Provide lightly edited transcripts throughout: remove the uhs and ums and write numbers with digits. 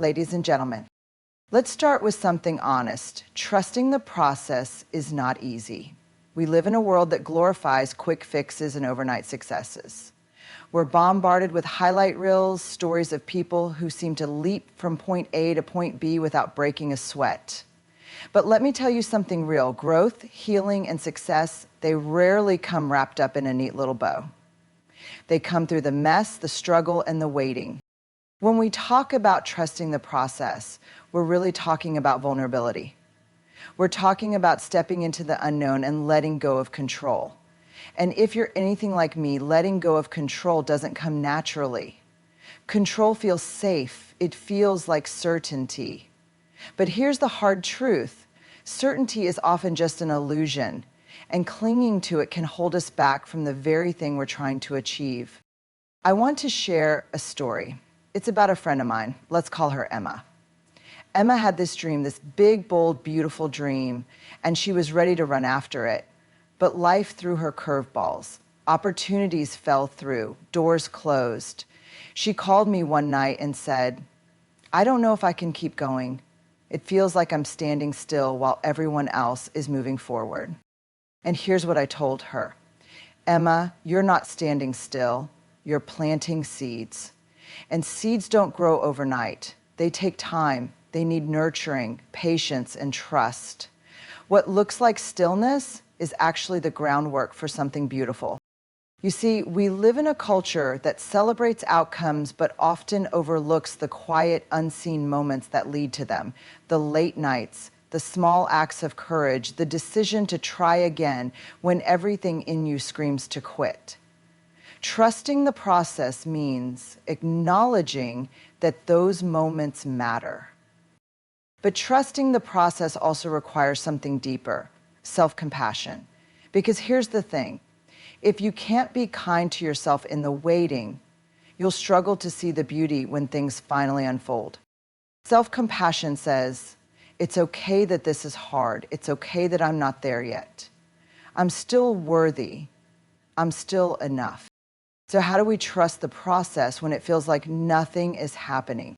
Ladies and gentlemen, let's start with something honest. Trusting the process is not easy. We live in a world that glorifies quick fixes and overnight successes. We're bombarded with highlight reels, stories of people who seem to leap from point A to point B without breaking a sweat. But let me tell you something real. Growth, healing, and success, they rarely come wrapped up in a neat little bow. They come through the mess, the struggle, and the waiting. When we talk about trusting the process, we're really talking about vulnerability. We're talking about stepping into the unknown and letting go of control. And if you're anything like me, letting go of control doesn't come naturally. Control feels safe. It feels like certainty. But here's the hard truth. Certainty is often just an illusion, and clinging to it can hold us back from the very thing we're trying to achieve. I want to share a story. It's about a friend of mine. Let's call her Emma. Emma had this dream, this big, bold, beautiful dream, and she was ready to run after it. But life threw her curveballs. Opportunities fell through, doors closed. She called me one night and said, "I don't know if I can keep going. It feels like I'm standing still while everyone else is moving forward." And here's what I told her. Emma, you're not standing still. You're planting seeds. And seeds don't grow overnight. They take time. They need nurturing, patience, and trust. What looks like stillness is actually the groundwork for something beautiful. You see, we live in a culture that celebrates outcomes but often overlooks the quiet, unseen moments that lead to them, the late nights, the small acts of courage, the decision to try again when everything in you screams to quit. Trusting the process means acknowledging that those moments matter. But trusting the process also requires something deeper, self-compassion. Because here's the thing, if you can't be kind to yourself in the waiting, you'll struggle to see the beauty when things finally unfold. Self-compassion says, it's okay that this is hard. It's okay that I'm not there yet. I'm still worthy. I'm still enough. So how do we trust the process when it feels like nothing is happening?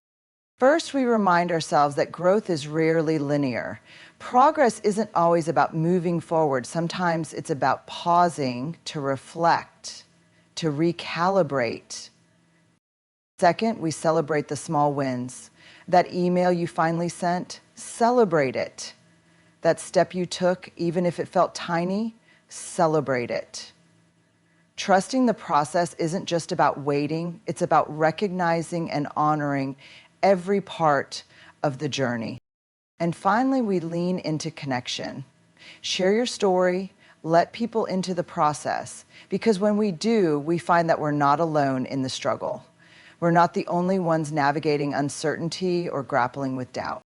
First, we remind ourselves that growth is rarely linear. Progress isn't always about moving forward. Sometimes it's about pausing to reflect, to recalibrate. Second, we celebrate the small wins. That email you finally sent, celebrate it. That step you took, even if it felt tiny, celebrate it. Trusting the process isn't just about waiting, it's about recognizing and honoring every part of the journey. And finally, we lean into connection. Share your story, let people into the process, because when we do, we find that we're not alone in the struggle. We're not the only ones navigating uncertainty or grappling with doubt.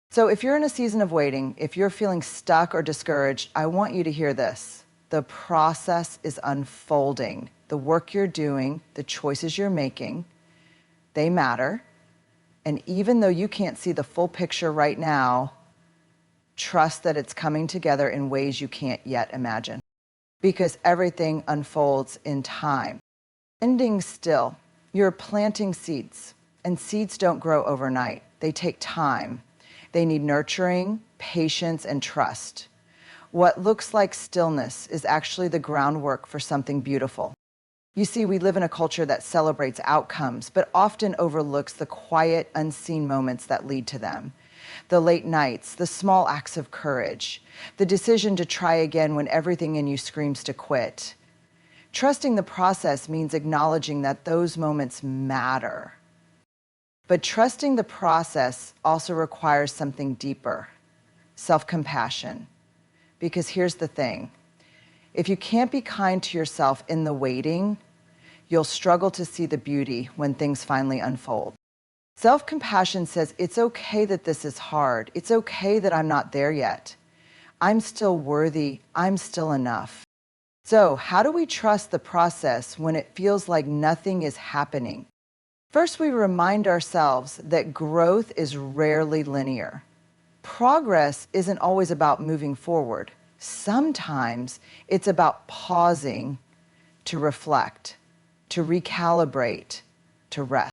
So if you're in a season of waiting, if you're feeling stuck or discouraged, I want you to hear this. The process is unfolding. The work you're doing, the choices you're making, they matter. And even though you can't see the full picture right now, trust that it's coming together in ways you can't yet imagine. Because everything unfolds in time. Ending still, you're planting seeds. And seeds don't grow overnight. They take time. They need nurturing, patience, and trust. What looks like stillness is actually the groundwork for something beautiful. You see, we live in a culture that celebrates outcomes, but often overlooks the quiet, unseen moments that lead to them. The late nights, the small acts of courage, the decision to try again when everything in you screams to quit. Trusting the process means acknowledging that those moments matter. But trusting the process also requires something deeper, self-compassion. Because here's the thing, if you can't be kind to yourself in the waiting, you'll struggle to see the beauty when things finally unfold. Self-compassion says it's okay that this is hard. It's okay that I'm not there yet. I'm still worthy. I'm still enough. So how do we trust the process when it feels like nothing is happening? First, we remind ourselves that growth is rarely linear. Progress isn't always about moving forward. Sometimes it's about pausing to reflect, to recalibrate, to rest.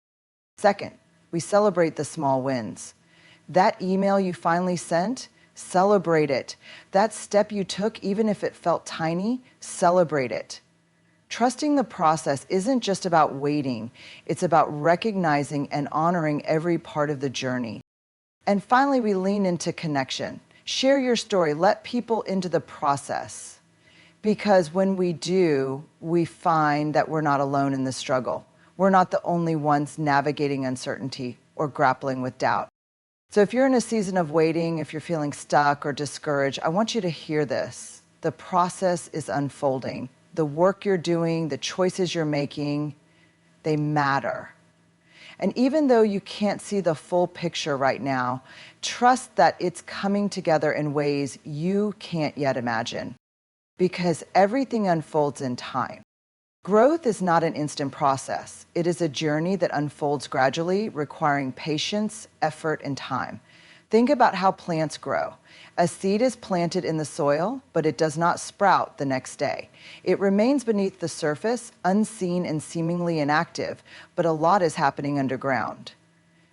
Second, We celebrate the small wins. That email you finally sent, celebrate it. That step you took, even if it felt tiny, celebrate it. Trusting the process isn't just about waiting, it's about recognizing and honoring every part of the journey. And finally, we lean into connection. Share your story, let people into the process. Because when we do, we find that we're not alone in the struggle. We're not the only ones navigating uncertainty or grappling with doubt. So if you're in a season of waiting, if you're feeling stuck or discouraged, I want you to hear this. The process is unfolding. The work you're doing, the choices you're making, they matter. And even though you can't see the full picture right now, trust that it's coming together in ways you can't yet imagine, because everything unfolds in time. Growth is not an instant process. It is a journey that unfolds gradually, requiring patience, effort, and time. Think about how plants grow. A seed is planted in the soil, but it does not sprout the next day. It remains beneath the surface, unseen and seemingly inactive, but a lot is happening underground.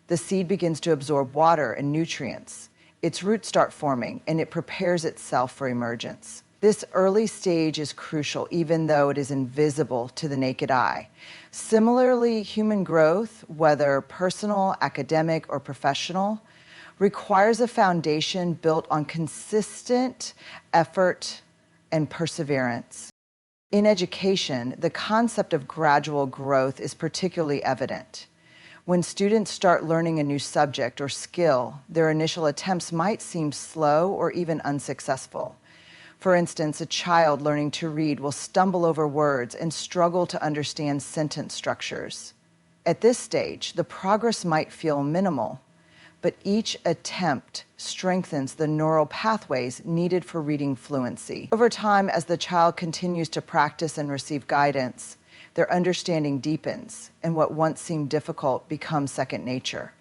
The seed begins to absorb water and nutrients. Its roots start forming, and it prepares itself for emergence. This early stage is crucial, even though it is invisible to the naked eye. Similarly, human growth, whether personal, academic, or professional, requires a foundation built on consistent effort and perseverance. In education, the concept of gradual growth is particularly evident. When students start learning a new subject or skill, their initial attempts might seem slow or even unsuccessful. For instance, a child learning to read will stumble over words and struggle to understand sentence structures. At this stage, the progress might feel minimal, but each attempt strengthens the neural pathways needed for reading fluency. Over time, as the child continues to practice and receive guidance, their understanding deepens, and what once seemed difficult becomes second nature.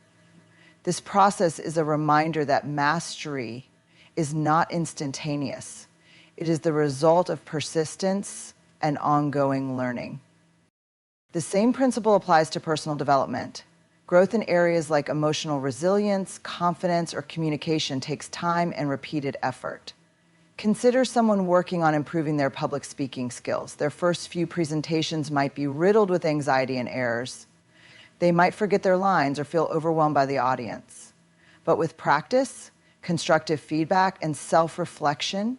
This process is a reminder that mastery is not instantaneous. It is the result of persistence and ongoing learning. The same principle applies to personal development. Growth in areas like emotional resilience, confidence, or communication takes time and repeated effort. Consider someone working on improving their public speaking skills. Their first few presentations might be riddled with anxiety and errors. They might forget their lines or feel overwhelmed by the audience. But with practice, constructive feedback, and self-reflection,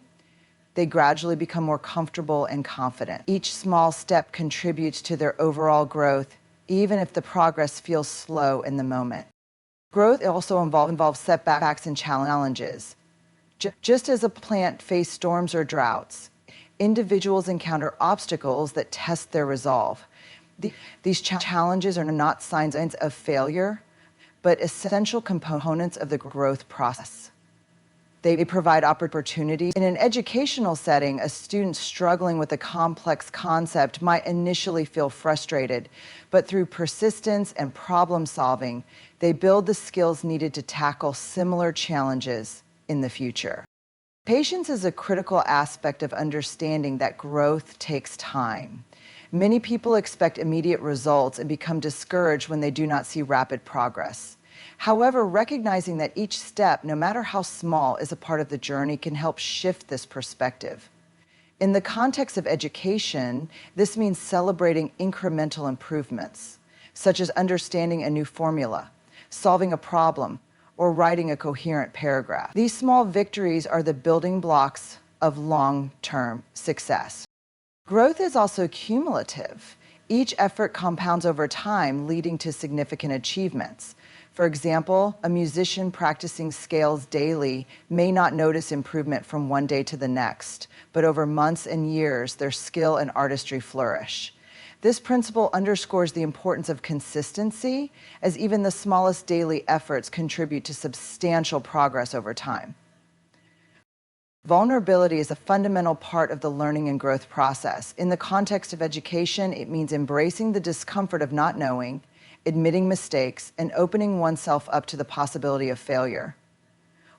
they gradually become more comfortable and confident. Each small step contributes to their overall growth, even if the progress feels slow in the moment. Growth also involves setbacks and challenges. Just as a plant faces storms or droughts, individuals encounter obstacles that test their resolve. These challenges are not signs of failure, but essential components of the growth process. They provide opportunity. In an educational setting, a student struggling with a complex concept might initially feel frustrated, but through persistence and problem solving, they build the skills needed to tackle similar challenges in the future. Patience is a critical aspect of understanding that growth takes time. Many people expect immediate results and become discouraged when they do not see rapid progress. However, recognizing that each step, no matter how small, is a part of the journey can help shift this perspective. In the context of education, this means celebrating incremental improvements, such as understanding a new formula, solving a problem, or writing a coherent paragraph. These small victories are the building blocks of long-term success. Growth is also cumulative. Each effort compounds over time, leading to significant achievements. For example, a musician practicing scales daily may not notice improvement from one day to the next, but over months and years, their skill and artistry flourish. This principle underscores the importance of consistency, as even the smallest daily efforts contribute to substantial progress over time. Vulnerability is a fundamental part of the learning and growth process. In the context of education, it means embracing the discomfort of not knowing, admitting mistakes, and opening oneself up to the possibility of failure.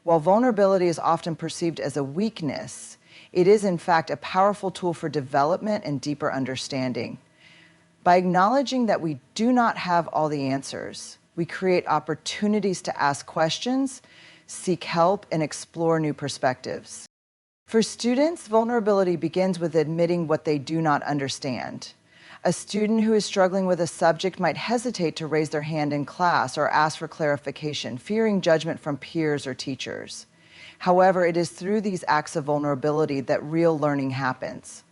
While vulnerability is often perceived as a weakness, it is in fact a powerful tool for development and deeper understanding. By acknowledging that we do not have all the answers, We create opportunities to ask questions, seek help, and explore new perspectives. For students, vulnerability begins with admitting what they do not understand. A student who is struggling with a subject might hesitate to raise their hand in class or ask for clarification, fearing judgment from peers or teachers. However, it is through these acts of vulnerability that real learning happens.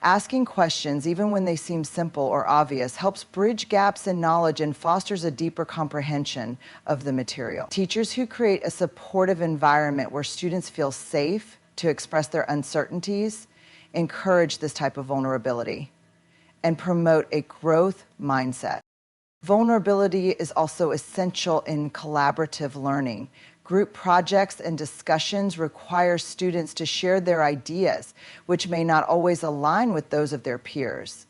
Asking questions, even when they seem simple or obvious, helps bridge gaps in knowledge and fosters a deeper comprehension of the material. Teachers who create a supportive environment where students feel safe to express their uncertainties encourage this type of vulnerability and promote a growth mindset. Vulnerability is also essential in collaborative learning. Group projects and discussions require students to share their ideas, which may not always align with those of their peers.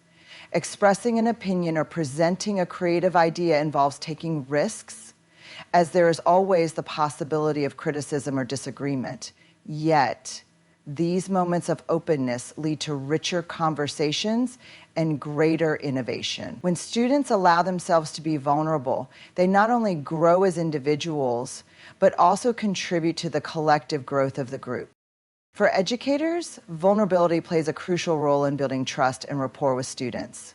Expressing an opinion or presenting a creative idea involves taking risks, as there is always the possibility of criticism or disagreement. Yet, these moments of openness lead to richer conversations and greater innovation. When students allow themselves to be vulnerable, they not only grow as individuals, but also contribute to the collective growth of the group. For educators, vulnerability plays a crucial role in building trust and rapport with students.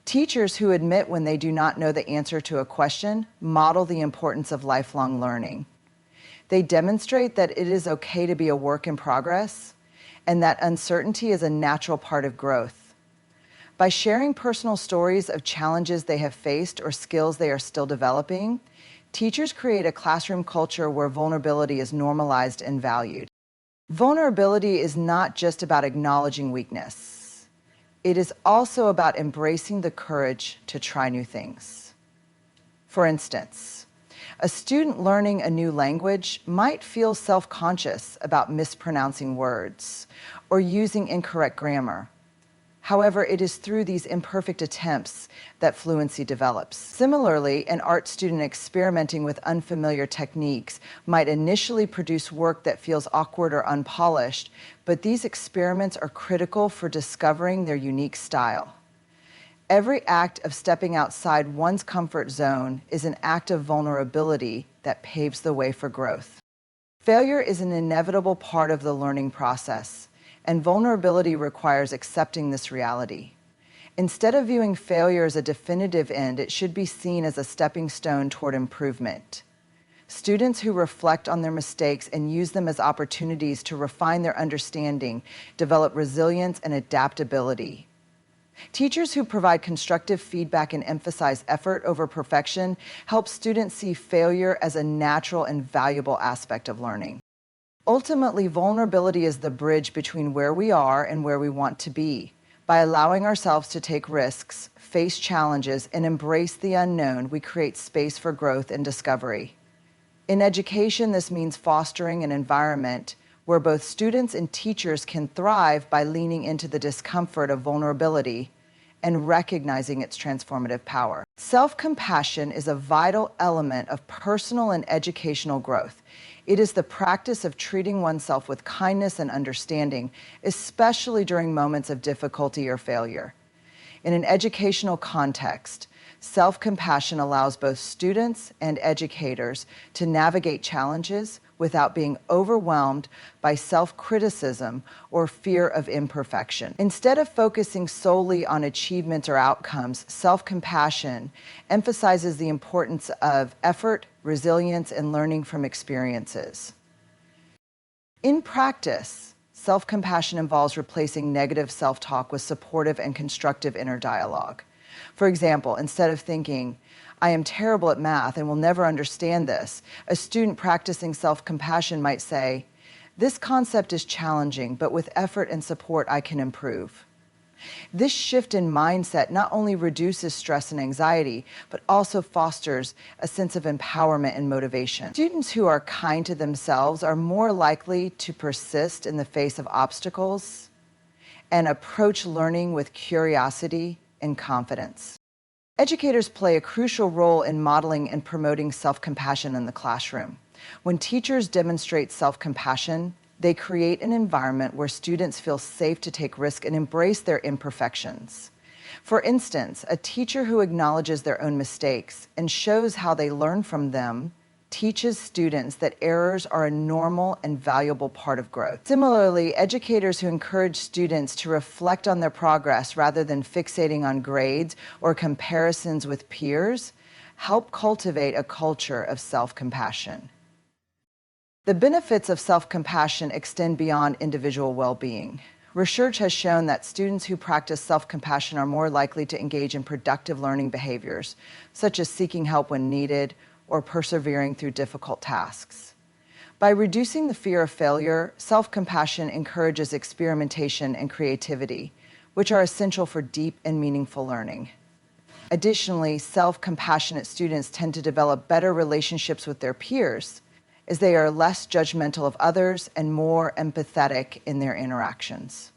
Teachers who admit when they do not know the answer to a question model the importance of lifelong learning. They demonstrate that it is okay to be a work in progress and that uncertainty is a natural part of growth. By sharing personal stories of challenges they have faced or skills they are still developing, teachers create a classroom culture where vulnerability is normalized and valued. Vulnerability is not just about acknowledging weakness. It is also about embracing the courage to try new things. For instance, a student learning a new language might feel self-conscious about mispronouncing words or using incorrect grammar. However, it is through these imperfect attempts that fluency develops. Similarly, an art student experimenting with unfamiliar techniques might initially produce work that feels awkward or unpolished, but these experiments are critical for discovering their unique style. Every act of stepping outside one's comfort zone is an act of vulnerability that paves the way for growth. Failure is an inevitable part of the learning process, and vulnerability requires accepting this reality. Instead of viewing failure as a definitive end, it should be seen as a stepping stone toward improvement. Students who reflect on their mistakes and use them as opportunities to refine their understanding develop resilience and adaptability. Teachers who provide constructive feedback and emphasize effort over perfection help students see failure as a natural and valuable aspect of learning. Ultimately, vulnerability is the bridge between where we are and where we want to be. By allowing ourselves to take risks, face challenges, and embrace the unknown, we create space for growth and discovery. In education, this means fostering an environment where both students and teachers can thrive by leaning into the discomfort of vulnerability and recognizing its transformative power. Self-compassion is a vital element of personal and educational growth. It is the practice of treating oneself with kindness and understanding, especially during moments of difficulty or failure. In an educational context, self-compassion allows both students and educators to navigate challenges without being overwhelmed by self-criticism or fear of imperfection. Instead of focusing solely on achievements or outcomes, self-compassion emphasizes the importance of effort, resilience, and learning from experiences. In practice, self-compassion involves replacing negative self-talk with supportive and constructive inner dialogue. For example, instead of thinking, "I am terrible at math and will never understand this," a student practicing self-compassion might say, "This concept is challenging, but with effort and support, I can improve." This shift in mindset not only reduces stress and anxiety, but also fosters a sense of empowerment and motivation. Students who are kind to themselves are more likely to persist in the face of obstacles and approach learning with curiosity and confidence. Educators play a crucial role in modeling and promoting self-compassion in the classroom. When teachers demonstrate self-compassion, they create an environment where students feel safe to take risks and embrace their imperfections. For instance, a teacher who acknowledges their own mistakes and shows how they learn from them teaches students that errors are a normal and valuable part of growth. Similarly, educators who encourage students to reflect on their progress rather than fixating on grades or comparisons with peers help cultivate a culture of self-compassion. The benefits of self-compassion extend beyond individual well-being. Research has shown that students who practice self-compassion are more likely to engage in productive learning behaviors, such as seeking help when needed or persevering through difficult tasks. By reducing the fear of failure, self-compassion encourages experimentation and creativity, which are essential for deep and meaningful learning. Additionally, self-compassionate students tend to develop better relationships with their peers, as they are less judgmental of others and more empathetic in their interactions.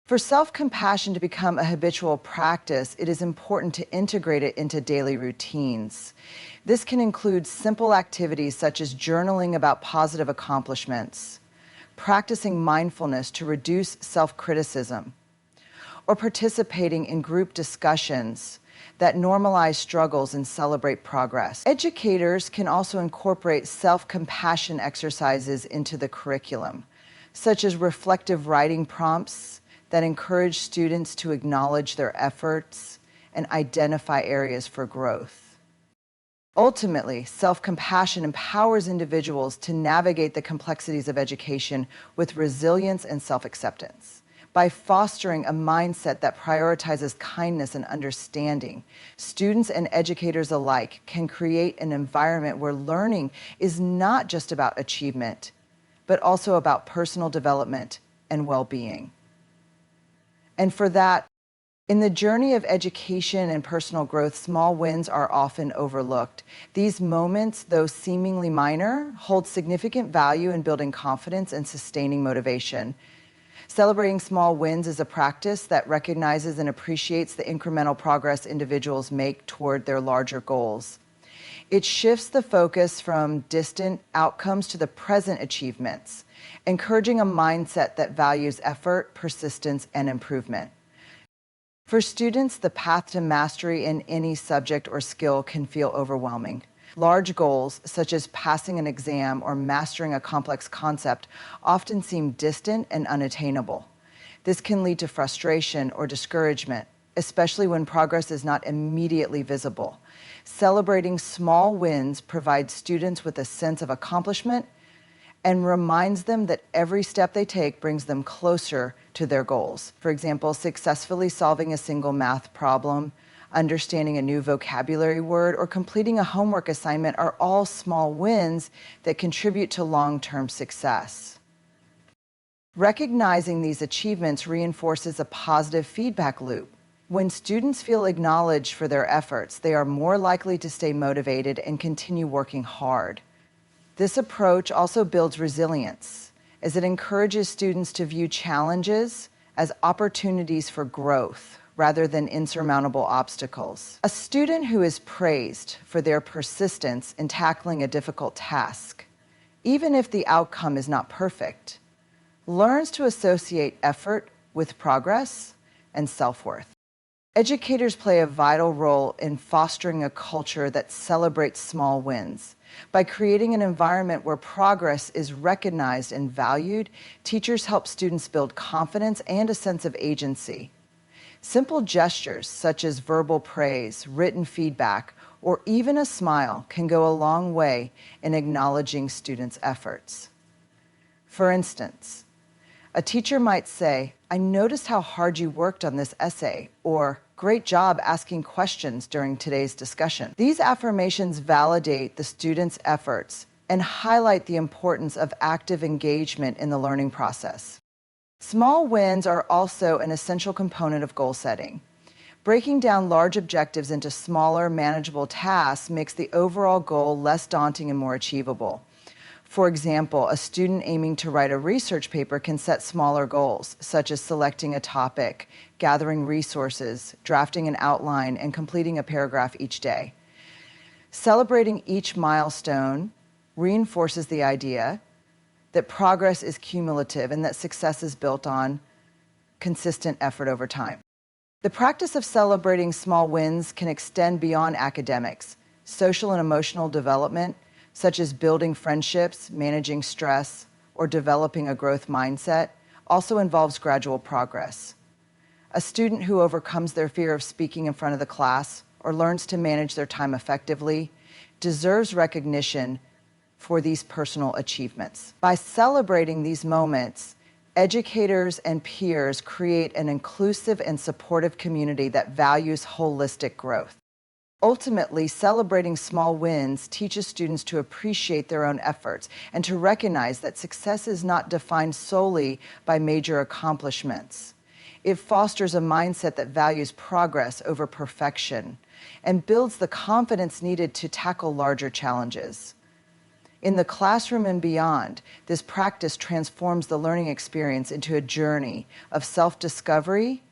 For self-compassion to become a habitual practice, it is important to integrate it into daily routines. This can include simple activities such as journaling about positive accomplishments, practicing mindfulness to reduce self-criticism, or participating in group discussions that normalize struggles and celebrate progress. Educators can also incorporate self-compassion exercises into the curriculum, such as reflective writing prompts that encourage students to acknowledge their efforts and identify areas for growth. Ultimately, self-compassion empowers individuals to navigate the complexities of education with resilience and self-acceptance. By fostering a mindset that prioritizes kindness and understanding, students and educators alike can create an environment where learning is not just about achievement, but also about personal development and well-being. And for that, in the journey of education and personal growth, small wins are often overlooked. These moments, though seemingly minor, hold significant value in building confidence and sustaining motivation. Celebrating small wins is a practice that recognizes and appreciates the incremental progress individuals make toward their larger goals. It shifts the focus from distant outcomes to the present achievements, encouraging a mindset that values effort, persistence, and improvement. For students, the path to mastery in any subject or skill can feel overwhelming. Large goals, such as passing an exam or mastering a complex concept, often seem distant and unattainable. This can lead to frustration or discouragement, especially when progress is not immediately visible. Celebrating small wins provides students with a sense of accomplishment and reminds them that every step they take brings them closer to their goals. For example, successfully solving a single math problem, understanding a new vocabulary word, or completing a homework assignment are all small wins that contribute to long-term success. Recognizing these achievements reinforces a positive feedback loop. When students feel acknowledged for their efforts, they are more likely to stay motivated and continue working hard. This approach also builds resilience, as it encourages students to view challenges as opportunities for growth rather than insurmountable obstacles. A student who is praised for their persistence in tackling a difficult task, even if the outcome is not perfect, learns to associate effort with progress and self-worth. Educators play a vital role in fostering a culture that celebrates small wins. By creating an environment where progress is recognized and valued, teachers help students build confidence and a sense of agency. Simple gestures such as verbal praise, written feedback, or even a smile can go a long way in acknowledging students' efforts. For instance, a teacher might say, "I noticed how hard you worked on this essay," or "Great job asking questions during today's discussion." These affirmations validate the student's efforts and highlight the importance of active engagement in the learning process. Small wins are also an essential component of goal setting. Breaking down large objectives into smaller, manageable tasks makes the overall goal less daunting and more achievable. For example, a student aiming to write a research paper can set smaller goals, such as selecting a topic, gathering resources, drafting an outline, and completing a paragraph each day. Celebrating each milestone reinforces the idea that progress is cumulative and that success is built on consistent effort over time. The practice of celebrating small wins can extend beyond academics. Social and emotional development, such as building friendships, managing stress, or developing a growth mindset, also involves gradual progress. A student who overcomes their fear of speaking in front of the class or learns to manage their time effectively deserves recognition for these personal achievements. By celebrating these moments, educators and peers create an inclusive and supportive community that values holistic growth. Ultimately, celebrating small wins teaches students to appreciate their own efforts and to recognize that success is not defined solely by major accomplishments. It fosters a mindset that values progress over perfection and builds the confidence needed to tackle larger challenges. In the classroom and beyond, this practice transforms the learning experience into a journey of self-discovery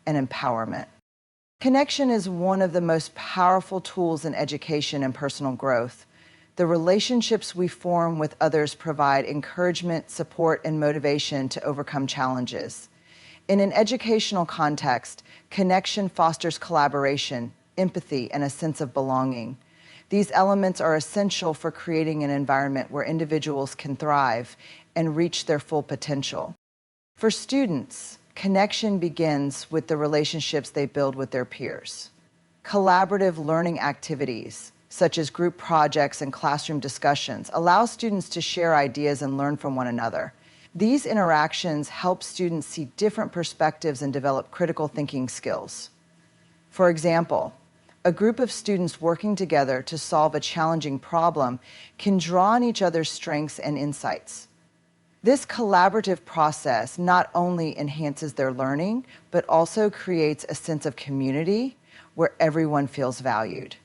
and empowerment. Connection is one of the most powerful tools in education and personal growth. The relationships we form with others provide encouragement, support, and motivation to overcome challenges. In an educational context, connection fosters collaboration, empathy, and a sense of belonging. These elements are essential for creating an environment where individuals can thrive and reach their full potential. For students, connection begins with the relationships they build with their peers. Collaborative learning activities, such as group projects and classroom discussions, allow students to share ideas and learn from one another. These interactions help students see different perspectives and develop critical thinking skills. For example, a group of students working together to solve a challenging problem can draw on each other's strengths and insights. This collaborative process not only enhances their learning, but also creates a sense of community where everyone feels valued.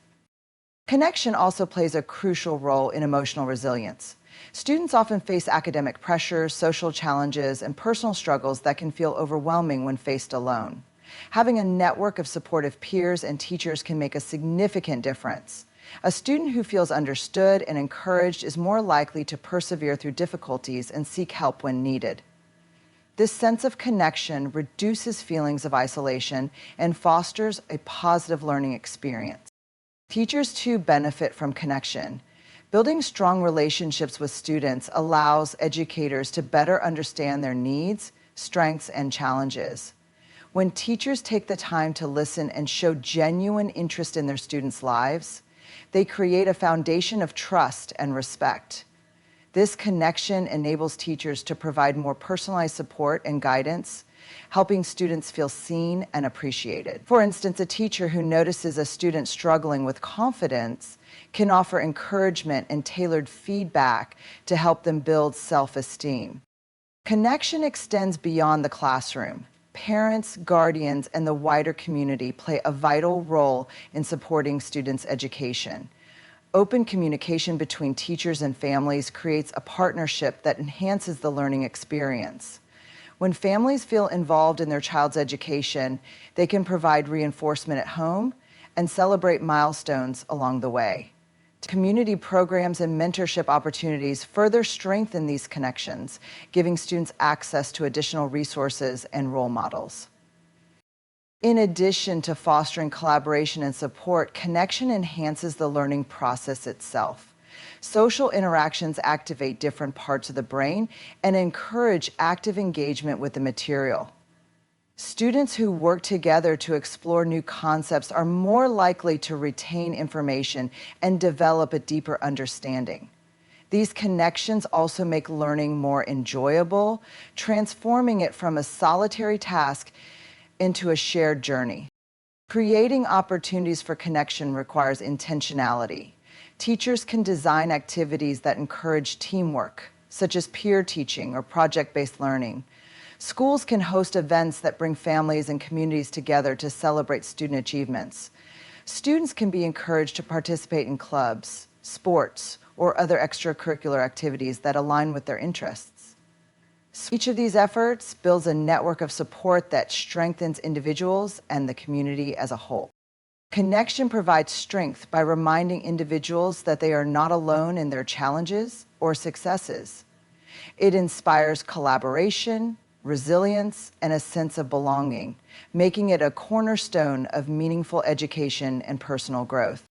Connection also plays a crucial role in emotional resilience. Students often face academic pressures, social challenges, and personal struggles that can feel overwhelming when faced alone. Having a network of supportive peers and teachers can make a significant difference. A student who feels understood and encouraged is more likely to persevere through difficulties and seek help when needed. This sense of connection reduces feelings of isolation and fosters a positive learning experience. Teachers too benefit from connection. Building strong relationships with students allows educators to better understand their needs, strengths, and challenges. When teachers take the time to listen and show genuine interest in their students' lives, they create a foundation of trust and respect. This connection enables teachers to provide more personalized support and guidance, helping students feel seen and appreciated. For instance, a teacher who notices a student struggling with confidence can offer encouragement and tailored feedback to help them build self-esteem. Connection extends beyond the classroom. Parents, guardians, and the wider community play a vital role in supporting students' education. Open communication between teachers and families creates a partnership that enhances the learning experience. When families feel involved in their child's education, they can provide reinforcement at home and celebrate milestones along the way. Community programs and mentorship opportunities further strengthen these connections, giving students access to additional resources and role models. In addition to fostering collaboration and support, connection enhances the learning process itself. Social interactions activate different parts of the brain and encourage active engagement with the material. Students who work together to explore new concepts are more likely to retain information and develop a deeper understanding. These connections also make learning more enjoyable, transforming it from a solitary task into a shared journey. Creating opportunities for connection requires intentionality. Teachers can design activities that encourage teamwork, such as peer teaching or project-based learning. Schools can host events that bring families and communities together to celebrate student achievements. Students can be encouraged to participate in clubs, sports, or other extracurricular activities that align with their interests. Each of these efforts builds a network of support that strengthens individuals and the community as a whole. Connection provides strength by reminding individuals that they are not alone in their challenges or successes. It inspires collaboration, resilience, and a sense of belonging, making it a cornerstone of meaningful education and personal growth.